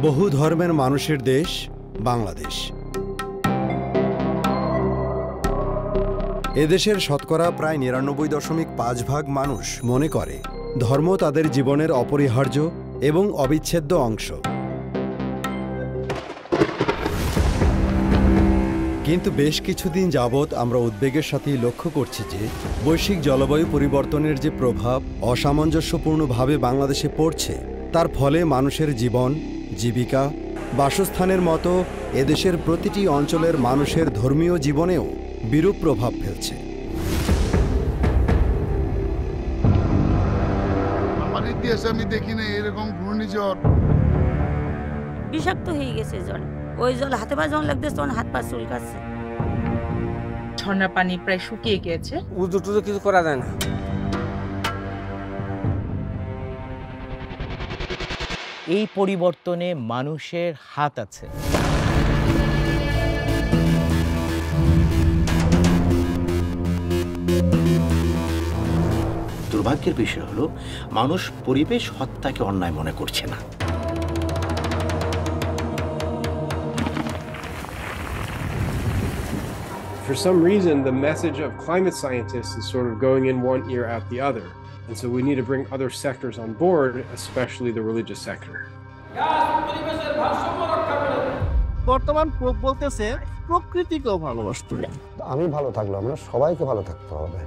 বহু ধর্মের মানুষের দেশ বাংলাদেশ। এদেশের শতকরা প্রায় ৯৯.৫% মানুষ মনে করে ধর্ম তাদের জীবনের অপরিহার্য এবং অবিচ্ছেদ্য অংশ। কিন্তু বেশ কিছুদিন যাবৎ আমরা উদ্বেগের সাথেই লক্ষ্য করছি যে বৈশ্বিক জলবায়ু পরিবর্তনের যে প্রভাব অসামঞ্জস্যপূর্ণভাবে বাংলাদেশে পড়ছে, তার ফলে মানুষের জীবন, জীবিকা, বাসস্থানের মতো এদেশের প্রতিটি অঞ্চলের মানুষের ধর্মীয় জীবনেও বিরূপ প্রভাব ফেলছে। আমার ইতিহাসে আমি দেখি না এরকম ঘূর্ণিঝড়। বিষাক্ত হয়ে গেছে জল, ওই জল হাতে পা যখন লাগতেছে তখন হাত পা চুলকাচ্ছে। ঝর্ণার পানি প্রায় শুকিয়ে গিয়েছে, উজু টুজু কিছু করা যায় না। এই পরিবর্তনে মানুষের হাত আছে। দুর্ভাগ্যের বিষয় হলো মানুষ পরিবেশ হত্যাকে অন্যায় মনে করছে না। For some reason, the message of climate scientists is sort of going in one ear out the other. And so we need to bring other sectors on board, especially the religious sector. বর্তমান বলতেছে প্রকৃতিকেও ভালোবাসতে হবে। আমি ভালো থাকলে আমরা সবাইকে ভালো থাকতে হবে।